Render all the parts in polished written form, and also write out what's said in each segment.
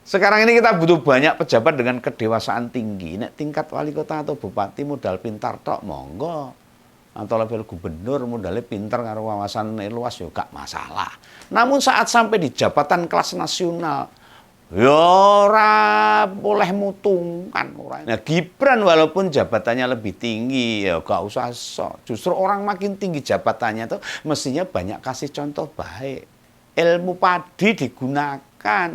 Sekarang ini kita butuh banyak pejabat dengan kedewasaan tinggi. Nek tingkat wali kota atau bupati modal pintar tok monggo. Atau level gubernur modalnya pintar karo wawasan luas ya gak masalah. Namun saat sampai di jabatan kelas nasional, ya ora boleh mutungkan orang. Nah, Gibran walaupun jabatannya lebih tinggi, ya gak usah sok. Justru orang makin tinggi jabatannya tuh mestinya banyak kasih contoh baik. Ilmu padi digunakan.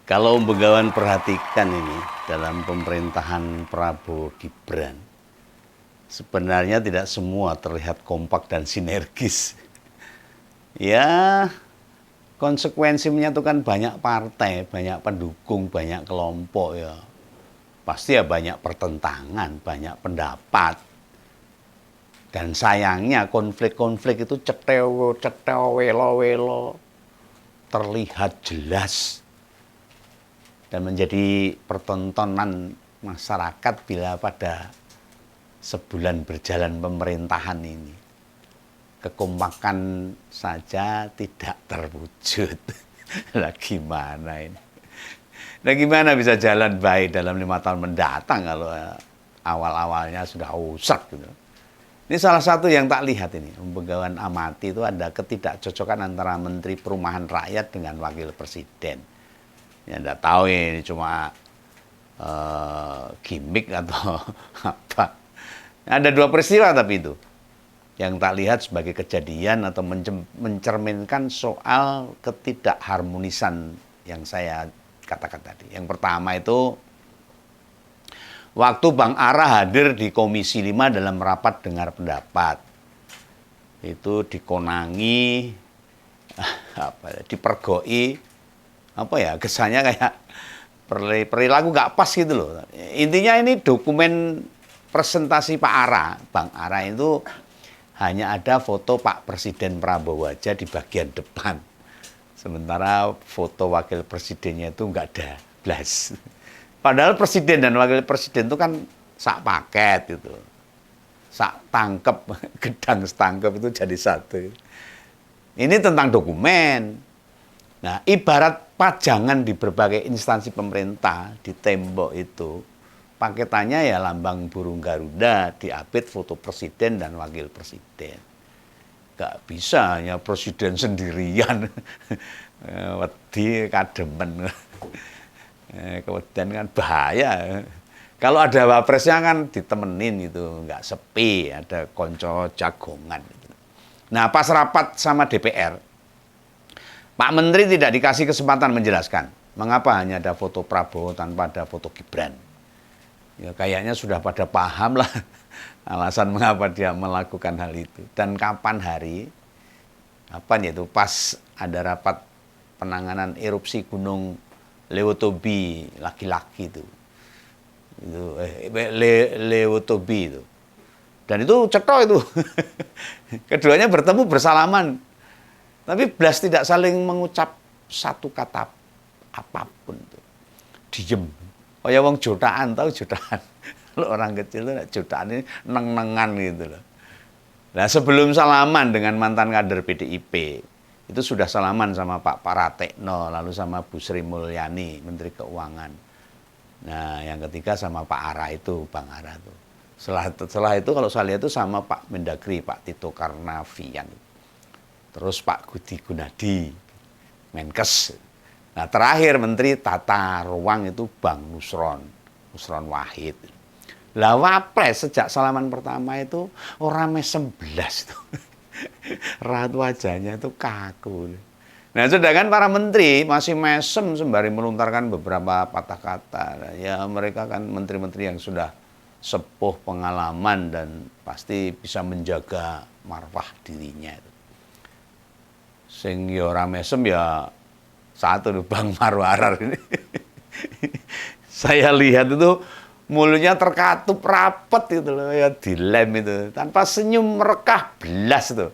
Kalau Begawan perhatikan ini dalam pemerintahan Prabowo Gibran, sebenarnya tidak semua terlihat kompak dan sinergis. Ya, konsekuensinya itu kan banyak partai, banyak pendukung, banyak kelompok ya. Pasti ya banyak pertentangan, banyak pendapat. Dan sayangnya konflik-konflik itu cetewo, welo-welo, terlihat jelas. Dan menjadi pertontonan masyarakat bila pada sebulan berjalan pemerintahan ini kekompakan saja tidak terwujud. Lah gimana ini? Nah gimana bisa jalan baik dalam 5 tahun mendatang kalau awal-awalnya sudah rusak gitu. Ini salah satu yang tak lihat ini, Begawan amati itu ada ketidakcocokan antara Menteri Perumahan Rakyat dengan Wakil Presiden. Ya enggak tahu ini cuma gimmick atau apa. Ada 2 peristiwa tapi itu yang tak lihat sebagai kejadian atau mencerminkan soal ketidakharmonisan yang saya katakan tadi. Yang pertama itu waktu Bang Ara hadir di Komisi 5 dalam rapat dengar pendapat. Itu dikonangi, dipergoi, apa ya, kesannya kayak perilaku nggak pas gitu loh. Intinya ini dokumen presentasi Pak Ara, Bang Ara itu hanya ada foto Pak Presiden Prabowo aja di bagian depan. Sementara foto wakil presidennya itu nggak ada, blas. Padahal presiden dan wakil presiden itu kan sak paket gitu. Sak tangkep, gedang setangkep itu jadi satu. Ini tentang dokumen. Nah, ibarat pajangan di berbagai instansi pemerintah, di tembok itu, paketannya ya lambang burung Garuda, diapit foto presiden dan wakil presiden. Gak bisa hanya presiden sendirian, wedi kademen. Kemudian kan bahaya. Kalau ada wapresnya kan ditemenin itu, nggak sepi, ada konco jagongan. Nah, pas rapat sama DPR, Pak Menteri tidak dikasih kesempatan menjelaskan mengapa hanya ada foto Prabowo tanpa ada foto Gibran. Ya kayaknya sudah pada paham lah alasan mengapa dia melakukan hal itu. Dan kapan hari, kapan yaitu pas ada rapat penanganan erupsi Gunung Lewotobi laki-laki itu Lewotobi itu. Dan itu cetok itu. Keduanya bertemu bersalaman. Tapi blas tidak saling mengucap satu kata apapun tuh. Diem. Oh ya wong jutaan, tahu jutaan. Kalau orang kecil tuh jutaan ini neng-nengan gitu loh. Nah, sebelum salaman dengan mantan kader PDIP, itu sudah salaman sama Pak Pratekno, lalu sama Bu Sri Mulyani, Menteri Keuangan. Nah, yang ketiga sama Pak Ara itu, Bang Ara tuh. Setelah itu kalau saya lihat itu sama Pak Mendagri, Pak Tito Karnavian. Terus Pak Budi Gunadi, Menkes. Nah terakhir Menteri Tata Ruang itu Bang Nusron Wahid. Lah wapres sejak salaman pertama itu orang mesem belas tuh. Raut wajahnya itu kaku. Nah sedangkan para menteri masih mesem sembari melontarkan beberapa patah kata. Ya mereka kan menteri-menteri yang sudah sepuh pengalaman dan pasti bisa menjaga marwah dirinya itu. Sing ya ora mesem ya satu Bang Marwarar ini. Saya lihat itu mulutnya terkatup rapet itu loh, ya dilem itu. Tanpa senyum merekah belas itu.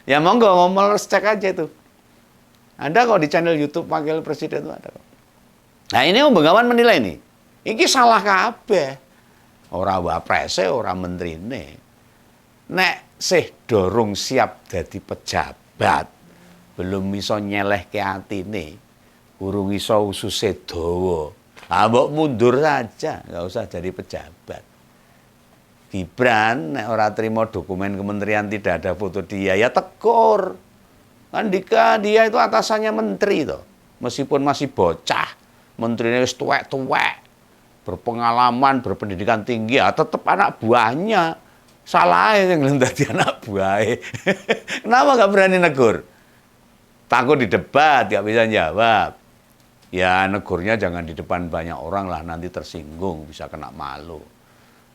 Ya monggo ngomong cek aja itu. Ada kok di channel YouTube Wakil Presiden itu ada kok. Nah ini Begawan menilai nih. Ini salah kabeh. Ora waprese, ora menterine. nek sih dorong siap jadi pejabat, belum iso nyelehke atine, urung iso ususe dawa. Ah mbok mundur saja, nggak usah jadi pejabat. Gibran nek ora terima dokumen kementerian tidak ada foto dia, ya tegur. Andika dia itu atasannya menteri toh. Meskipun masih bocah, menterinya wis tuwek-tuwek, berpengalaman, berpendidikan tinggi, ya tetap anak buahnya. Salah yang dadi anak buah. Kenapa nggak berani negur? Takut di debat, nggak bisa jawab. Ya negurnya jangan di depan banyak orang lah, nanti tersinggung, bisa kena malu.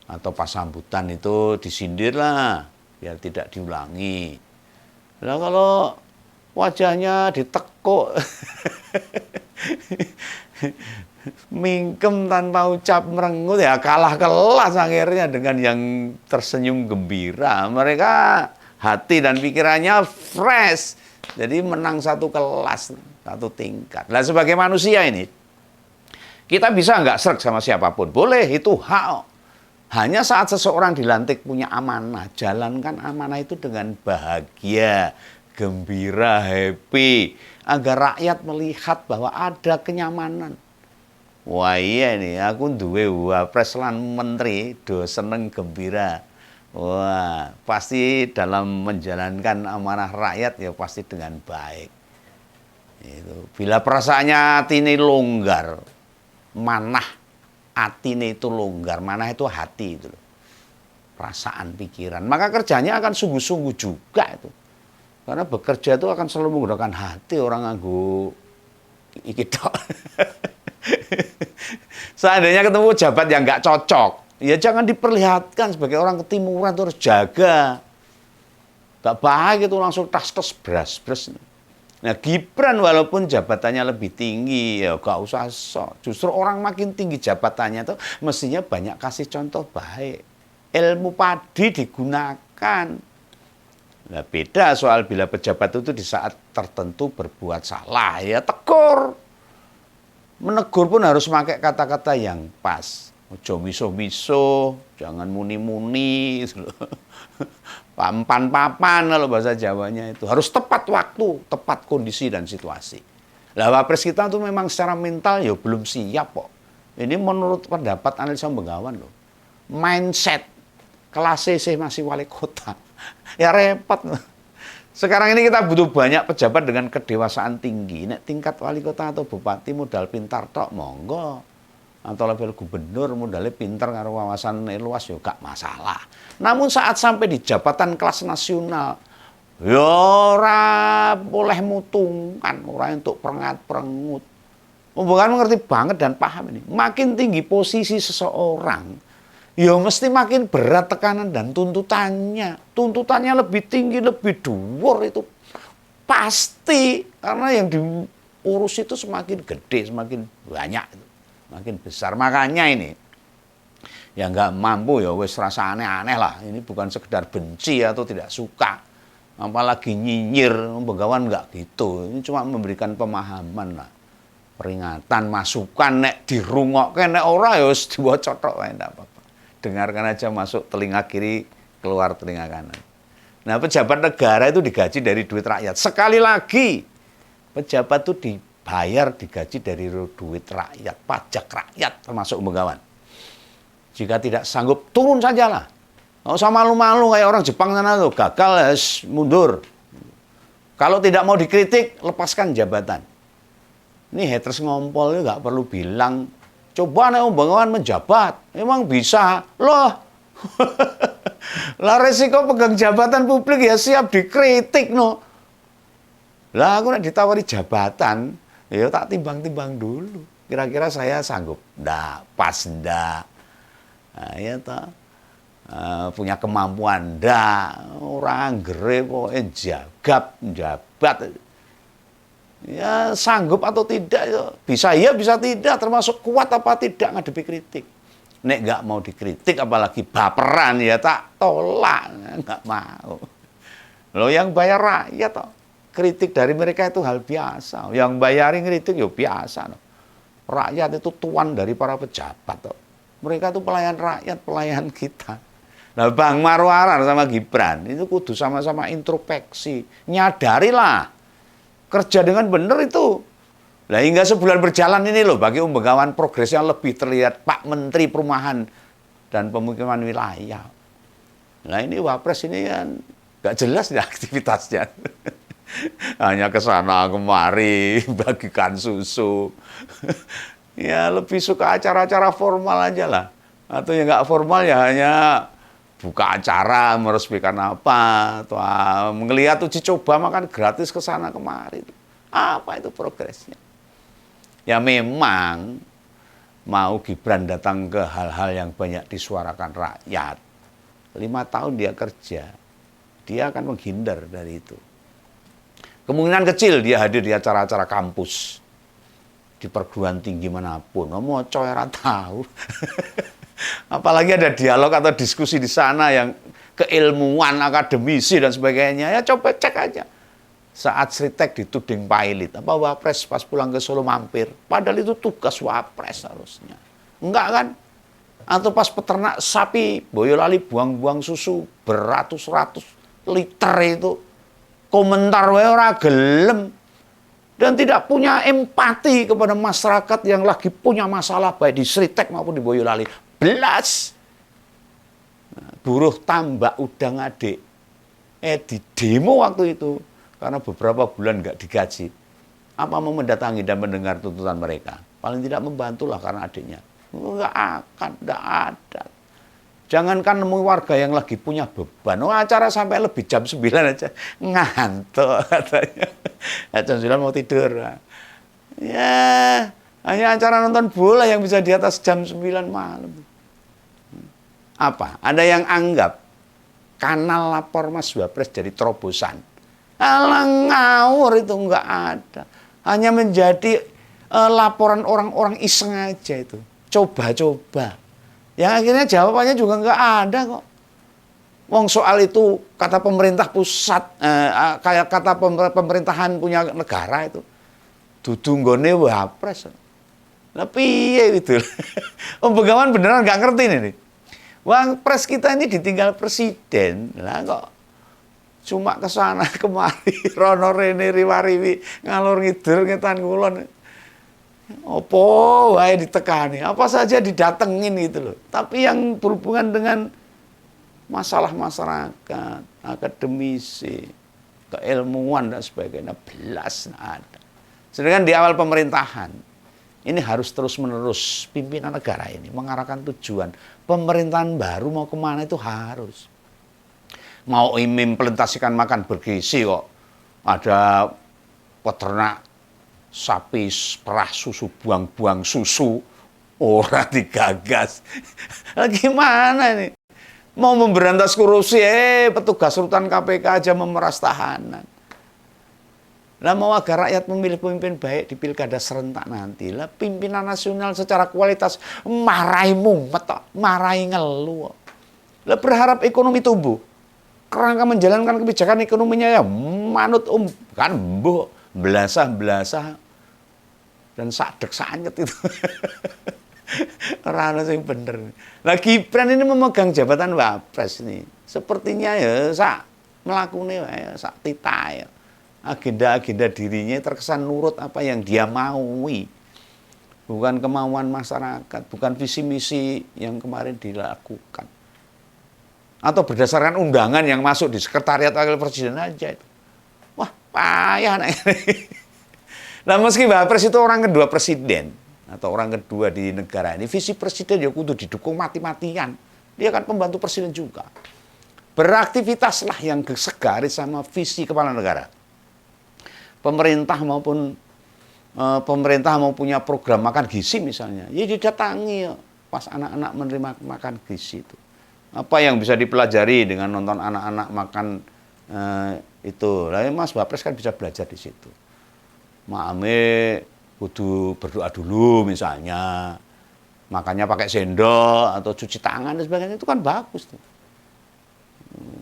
Atau pas sambutan itu disindir lah, biar tidak diulangi. Nah kalau wajahnya ditekuk, mingkem tanpa ucap merengut, ya kalah kelas akhirnya dengan yang tersenyum gembira. Mereka hati dan pikirannya fresh, jadi menang satu kelas, satu tingkat. Nah sebagai manusia ini, kita bisa nggak sreg sama siapapun? Boleh, itu hak. Hanya saat seseorang dilantik punya amanah, jalankan amanah itu dengan bahagia, gembira, happy, agar rakyat melihat bahwa ada kenyamanan. Wah iya nih, aku duwe wapres lan menteri, do seneng gembira. Wah, pasti dalam menjalankan amanah rakyat ya pasti dengan baik. Itu. Bila perasaannya atine longgar, manah atine itu longgar, manah itu hati itu loh. Perasaan, pikiran. Maka kerjanya akan sungguh-sungguh juga itu. Karena bekerja itu akan selalu menggunakan hati, orang nganggo iki tok. Seandainya ketemu jabat yang nggak cocok, ya jangan diperlihatkan sebagai orang ketimuran, itu harus jaga. Gak baik itu langsung tas-tas bras-bras. Nah Gibran walaupun jabatannya lebih tinggi, ya gak usah sok. Justru orang makin tinggi jabatannya itu mestinya banyak kasih contoh baik. Ilmu padi digunakan. Nah beda soal bila pejabat itu di saat tertentu berbuat salah, ya tegur. Menegur pun harus pakai kata-kata yang pas. Ojo miso-miso, jangan muni-muni, pampan-papan kalau bahasa Jawanya itu. Harus tepat waktu, tepat kondisi dan situasi. Lah wapres kita tuh memang secara mental ya belum siap kok. Ini menurut pendapat analisa Begawan loh. Mindset kelas C masih wali kota. Ya repot. Sekarang ini kita butuh banyak pejabat dengan kedewasaan tinggi. Nek tingkat wali kota atau bupati modal pintar tok monggo. Atau level gubernur modalnya pintar karo wawasan luas ya gak masalah. Namun saat sampai di jabatan kelas nasional, ya ora boleh mutungkan, ora untuk perengat-perengut. Bukan mengerti banget dan paham ini. Makin tinggi posisi seseorang, ya mesti makin berat tekanan dan tuntutannya. Tuntutannya lebih tinggi, lebih dhuwur itu pasti. Karena yang diurus itu semakin gede, semakin banyak itu. Makin besar. Makanya ini yang nggak mampu ya wes rasa aneh-aneh lah. Ini bukan sekedar benci atau tidak suka. Apalagi nyinyir, Begawan nggak gitu. Ini cuma memberikan pemahaman lah. Peringatan, masukan, nek dirungokke nek ora ya wis diwacothok wae ndak apa-apa. Dengarkan aja masuk telinga kiri, keluar telinga kanan. Nah, pejabat negara itu digaji dari duit rakyat. Sekali lagi, pejabat itu dibayar, digaji dari duit rakyat, pajak rakyat termasuk Begawan. Jika tidak sanggup, turun sajalah. Nggak usah malu-malu kayak orang Jepang sana tuh, gagal ya mundur. Kalau tidak mau dikritik, lepaskan jabatan. Ini haters ngompol nggak perlu bilang, coba nih Begawan menjabat, emang bisa loh. Lah resiko pegang jabatan publik ya siap dikritik no. Lah aku nek ditawari jabatan, ya tak timbang-timbang dulu. Kira-kira saya sanggup? Ndak, pas ndak. Nah, ya toh. Punya kemampuan ndak, orang gere pokoke jagap, jabat. Ya sanggup atau tidak ya. Bisa ya, bisa tidak, termasuk kuat apa tidak ngadepi kritik. Nek nggak mau dikritik apalagi baperan ya tak tolak, nggak mau. Loh yang bayar rakyat toh. Kritik dari mereka itu hal biasa. Yang bayarin kritik ya biasa. No. Rakyat itu tuan dari para pejabat. Toh. Mereka itu pelayan rakyat, pelayan kita. Nah, Bang Marwarar sama Gibran itu kudu sama-sama introspeksi, nyadarilah kerja dengan benar itu. Nah, hingga sebulan berjalan ini loh, bagi Begawan progresnya lebih terlihat Pak Menteri Perumahan dan Pemukiman Wilayah. Nah, ini Wapres ini kan gak jelas ya aktivitasnya. Hanya ke sana kemari bagikan susu. Ya lebih suka acara-acara formal aja lah. Atau yang nggak formal ya hanya buka acara meresmikan apa atau ngelihat uji coba makan gratis ke sana kemari. Apa itu progresnya? Ya memang mau Gibran datang ke hal-hal yang banyak disuarakan rakyat. 5 tahun dia kerja, dia akan menghindar dari itu. Kemungkinan kecil dia hadir di acara-acara kampus, di perguruan tinggi manapun. Mau coy tahu. Apalagi ada dialog atau diskusi di sana yang keilmuan, akademisi dan sebagainya. Ya coba cek aja. Saat Sritek dituding pailit, apa Wapres pas pulang ke Solo mampir. Padahal itu tugas Wapres harusnya. Enggak kan? Atau pas peternak sapi Boyolali buang-buang susu beratus-ratus liter itu. Komentar wae ora gelem. Dan tidak punya empati kepada masyarakat yang lagi punya masalah baik di Sritek maupun di Boyolali. Belas. Nah, buruh tambak udang adik. Di demo waktu itu. Karena beberapa bulan nggak digaji. Apa mau mendatangi dan mendengar tuntutan mereka? Paling tidak membantulah karena adiknya. Nggak akan, nggak ada. Jangankan nemu warga yang lagi punya beban. Oh, acara sampai lebih jam 9 aja. Ngantuk katanya. Jam 9 mau tidur. Ya, hanya acara nonton bola yang bisa di atas jam 9 malam. Apa? Ada yang anggap kanal lapor Mas Wapres jadi terobosan. Alah ngawur itu nggak ada. Hanya menjadi laporan orang-orang iseng aja itu. Coba-coba. Yang akhirnya jawabannya juga nggak ada kok. Wong soal itu kata pemerintah pusat, kayak kata pemerintahan punya negara itu. Dudu nggone Wapres. Lah piye gitu. Om Begawan beneran nggak ngerti ini. Wapres kita ini ditinggal presiden. Lah kok cuma ke sana kemari rono rene riwariwi ngalur ngidul ngetan kulon. Opo wae ditekani, apa saja didatengin gitu loh. Tapi yang berhubungan dengan masalah masyarakat, akademisi, keilmuan dan sebagainya belas ada. Sedangkan di awal pemerintahan ini harus terus-menerus pimpinan negara ini mengarahkan tujuan. Pemerintahan baru mau kemana itu harus. Mau implementasikan makan bergizi kok. Ada peternak sapi perah susu, buang-buang susu. Ora digagas. Gimana nih? Mau memberantas korupsi, petugas rutan KPK aja memeras tahanan. Lah mau agar rakyat memilih pemimpin baik di pilkada serentak nanti. Lah pimpinan nasional secara kualitas marahi mumet, marahi ngeluh. Lah berharap ekonomi tumbuh. Kerangka menjalankan kebijakan ekonominya ya manut kan mbok belasah-belasah dan sadek sanyet itu. Ora ana sing bener. Lah Gibran ini memegang jabatan Wapres ini. Sepertinya ya sak mlakune wae sak titahe. Agenda-agenda dirinya terkesan nurut apa yang dia maui. Bukan kemauan masyarakat, bukan visi misi yang kemarin dilakukan. Atau berdasarkan undangan yang masuk di sekretariat wakil presiden aja itu. Wah, payah nih. Nah, meski Wapres itu orang kedua presiden atau orang kedua di negara ini, visi presiden ya kudu didukung mati-matian. Dia kan pembantu presiden juga. Beraktivitaslah yang segaris sama visi kepala negara. Pemerintah mau punya program makan gizi misalnya, ya didatangi pas anak-anak menerima makan gizi itu. Apa yang bisa dipelajari dengan nonton anak-anak makan itu. Lah Mas Wapres kan bisa belajar di situ. Mame kudu berdoa dulu misalnya. Makannya pakai sendok atau cuci tangan dan sebagainya itu kan bagus tuh.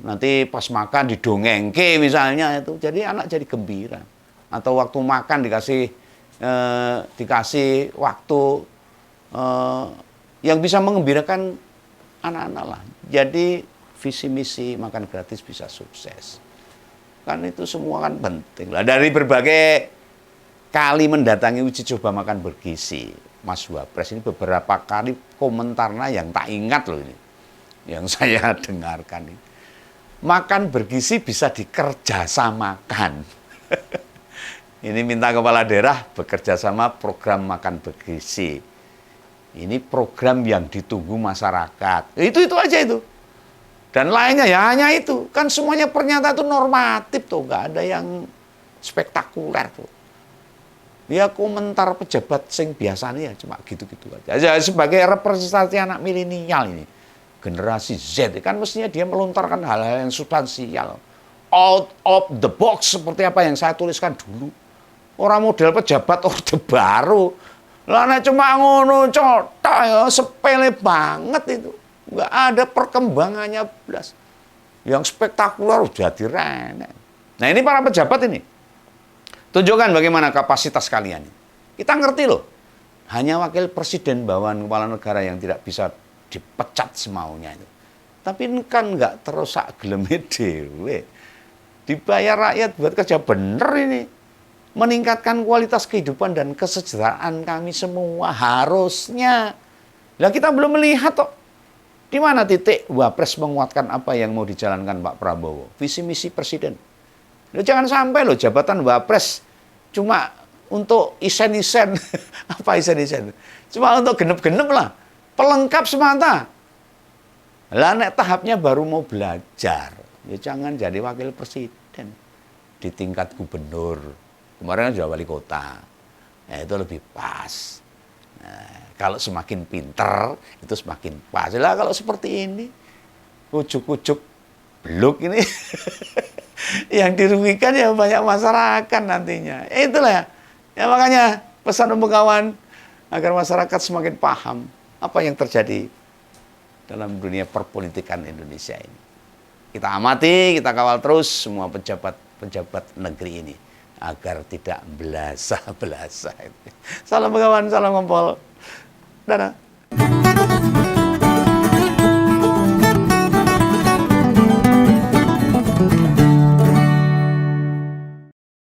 Nanti pas makan didongengke misalnya itu. Jadi anak jadi gembira. Atau waktu makan dikasih waktu yang bisa mengembirakan anak-anak lah. Jadi visi misi makan gratis bisa sukses. Kan itu semua kan penting. Lah dari berbagai kali mendatangi uji coba makan bergizi, Mas Wapres ini beberapa kali komentarnya yang tak ingat loh ini. Yang saya dengarkan ini. Makan bergizi bisa dikerjasamakan. Ini minta kepala daerah bekerja sama program makan bergizi. Ini program yang ditunggu masyarakat. Itu aja itu. Dan lainnya ya hanya itu. Kan semuanya pernyataan itu normatif tuh, nggak ada yang spektakuler tuh. Ya komentar pejabat sing biasanya ya cuma gitu-gitu aja. Ya, sebagai representasi anak milenial ini, generasi Z, kan mestinya dia melontarkan hal-hal yang substansial. Out of the box seperti apa yang saya tuliskan dulu. Orang model pejabat orde baru. Lah nek cuma ngono cotok ya sepele banget itu. Enggak ada perkembangannya belas. Yang spektakuler udah direnek. Nah, ini para pejabat ini. Tunjukkan bagaimana kapasitas kalian. Kita ngerti loh. Hanya wakil presiden bawahan kepala negara yang tidak bisa dipecat semaunya itu. Tapi ini kan enggak terus sak geleme dhewe. Dibayar rakyat buat kerja bener ini. Meningkatkan kualitas kehidupan dan kesejahteraan kami semua harusnya. Lah kita belum melihat kok. Di mana titik Wapres menguatkan apa yang mau dijalankan Pak Prabowo? Visi misi presiden. Loh, jangan sampai loh jabatan Wapres cuma untuk isen-isen. Apa isen-isen? Cuma untuk genep-genep lah. Pelengkap semata. Lah nek tahapnya baru mau belajar. Ya jangan jadi wakil presiden di tingkat gubernur. Kemarin sudah wali kota, ya, itu lebih pas. Nah, kalau semakin pinter, itu semakin pas. Lah kalau seperti ini, ujuk-ujuk blok ini, yang dirugikan ya banyak masyarakat nantinya. Itulah ya makanya pesan untuk kawan agar masyarakat semakin paham apa yang terjadi dalam dunia perpolitikan Indonesia ini. Kita amati, kita kawal terus semua pejabat-pejabat negeri ini. Agar tidak belasah-belasah. Salam kawan, salam ngompol. Dadah.